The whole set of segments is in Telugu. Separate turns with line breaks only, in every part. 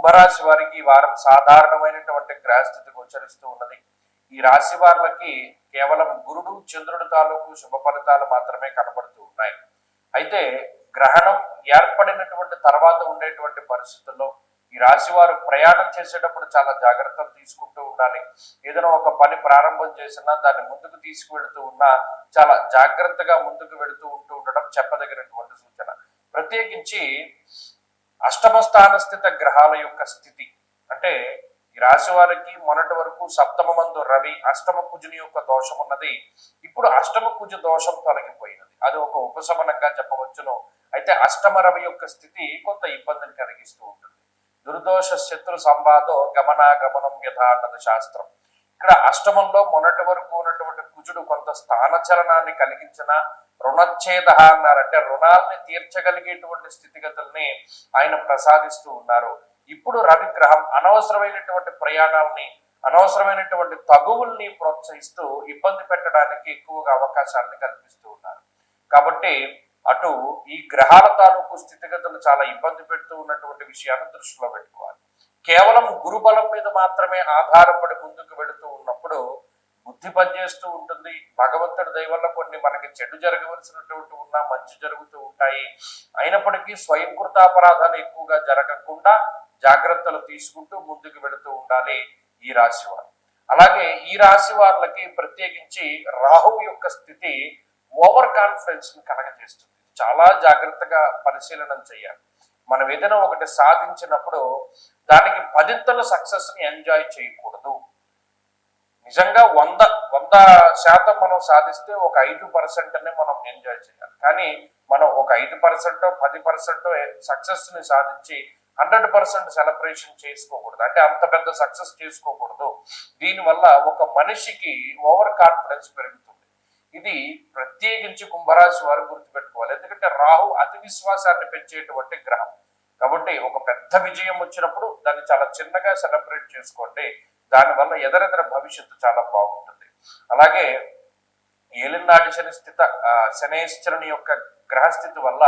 కుంభరాశి వారికి ఈ వారం సాధారణమైనటువంటి గ్రహస్థితి గోచరిస్తూ ఉన్నది. ఈ రాశి వారికి కేవలం గురుడు చంద్రుడు తాలూకు శుభ ఫలితాలు మాత్రమే కనబడుతూ ఉన్నాయి. అయితే గ్రహణం ఏర్పడినటువంటి తర్వాత ఉండేటువంటి పరిస్థితుల్లో ఈ రాశి వారు ప్రయాణం చేసేటప్పుడు చాలా జాగ్రత్తలు తీసుకుంటూ ఉండాలి. ఏదైనా ఒక పని ప్రారంభం చేసినా దాన్ని ముందుకు తీసుకువెళుతూ ఉన్నా చాలా జాగ్రత్తగా ముందుకు వెళుతూ ఉండడం చెప్పదగినటువంటి సూచన. ప్రత్యేకించి అష్టమ స్థాన స్థిత గ్రహాల యొక్క స్థితి అంటే ఈ రాశి వారికి మొన్నటి వరకు సప్తమ మందు రవి అష్టమ కుజుని యొక్క దోషం ఉన్నది. ఇప్పుడు అష్టమ కుజ దోషం తొలగిపోయినది. అది ఒక ఉపశమనంగా చెప్పవచ్చును. అయితే అష్టమ రవి యొక్క స్థితి కొంత ఇబ్బందిని కలిగిస్తూ ఉంటుంది. దుర్దోష శత్రు సంవాదో గమనాగమనం యథ అన్నది శాస్త్రం. ఇక్కడ అష్టమంలో మొన్నటి వరకు ఉన్నటువంటి కుజుడు కొంత స్థానచలనాన్ని కలిగించిన రుణచ్ఛేద అన్నారంటే రుణాలని తీర్చగలిగేటువంటి స్థితిగతుల్ని ఆయన ప్రసాదిస్తూ ఉన్నారు. ఇప్పుడు రవిగ్రహం అనవసరమైనటువంటి ప్రయాణాలని అనవసరమైనటువంటి తగువుల్ని ప్రోత్సహిస్తూ ఇబ్బంది పెట్టడానికి ఎక్కువగా అవకాశాలను కల్పిస్తూ ఉన్నారు. కాబట్టి అటు ఈ గ్రహాల తాలూకు స్థితిగతులు చాలా ఇబ్బంది పెడుతూ ఉన్నటువంటి విషయాన్ని దృష్టిలో పెట్టుకోవాలి. కేవలం గురుబలం మీద మాత్రమే ఆధారపడి ముందుకు వెళుతూ ఉన్నప్పుడు బుద్ధి పనిచేస్తూ ఉంటుంది. భగవంతుడి దయ వల్ల కొన్ని మనకి చెడు జరగవలసినటువంటి ఉన్నా మంచి జరుగుతూ ఉంటాయి. అయినప్పటికీ స్వయంకృతాపరాధాలు ఎక్కువగా జరగకుండా జాగ్రత్తలు తీసుకుంటూ ముందుకు వెళుతూ ఉండాలి ఈ రాశి వారు. అలాగే ఈ రాశి వారికి ప్రత్యేకించి రాహువు యొక్క స్థితి ఓవర్ కాన్ఫిడెన్స్ ని కలగజేస్తుంది. చాలా జాగ్రత్తగా పరిశీలన చేయాలి. మనం ఏదైనా ఒకటి సాధించినప్పుడు దానికి 10ంతల సక్సెస్ ని ఎంజాయ్ చేయకూడదు. నిజంగా 100% మనం సాధిస్తే ఒక 5%నే మనం ఎంజాయ్ చేయాలి. కానీ మనం ఒక 5% 10% సక్సెస్ ని సాధించి 100% సెలబ్రేషన్ చేసుకోకూడదు. అంటే అంత పెద్ద సక్సెస్ చేసుకోకూడదు. దీనివల్ల ఒక మనిషికి ఓవర్ కాన్ఫిడెన్స్ పెరుగుతుంది. ఇది ప్రత్యేకించి కుంభరాశి వారు గుర్తుపెట్టుకోవాలి. ఎందుకంటే రాహు అతి విశ్వాసాన్ని పెంచేటువంటి గ్రహం. కాబట్టి ఒక పెద్ద విజయం వచ్చినప్పుడు దాన్ని చాలా చిన్నగా సెలబ్రేట్ చేసుకోండి. దానివల్ల ఎదరెదర భవిష్యత్తు చాలా బాగుంటుంది. అలాగే ఏలినాటి శని స్థిత శనేశ్వరుని యొక్క గ్రహస్థితి వల్ల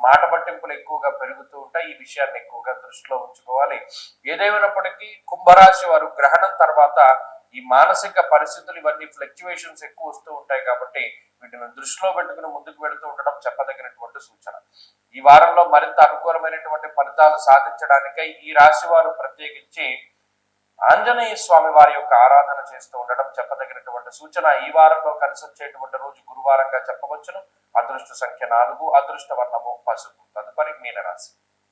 మాట పట్టింపులు ఎక్కువగా పెరుగుతూ ఉంటాయి. ఈ విషయాన్ని ఎక్కువగా దృష్టిలో ఉంచుకోవాలి. ఏదేమైనప్పటికీ కుంభరాశి వారు గ్రహణం తర్వాత ఈ మానసిక పరిస్థితులు ఇవన్నీ ఫ్లక్చువేషన్స్ ఎక్కువ వస్తూ ఉంటాయి. కాబట్టి వీటిని దృష్టిలో పెట్టుకుని ముందుకు వెళుతూ ఉండడం చెప్పదగినటువంటి సూచన. ఈ వారంలో మరింత అనుకూలమైనటువంటి ఫలితాలు సాధించడానికై ఈ రాశి వారు ప్రత్యేకించి ఆంజనేయ స్వామి వారి యొక్క ఆరాధన చేస్తూ ఉండడం చెప్పదగినటువంటి సూచన. ఈ వారంలో కలిసి వచ్చేటువంటి రోజు గురువారంగా చెప్పవచ్చును. అదృష్ట సంఖ్య 4, అదృష్ట వర్ణము పసుపు. తదుపరి మీనరాశి.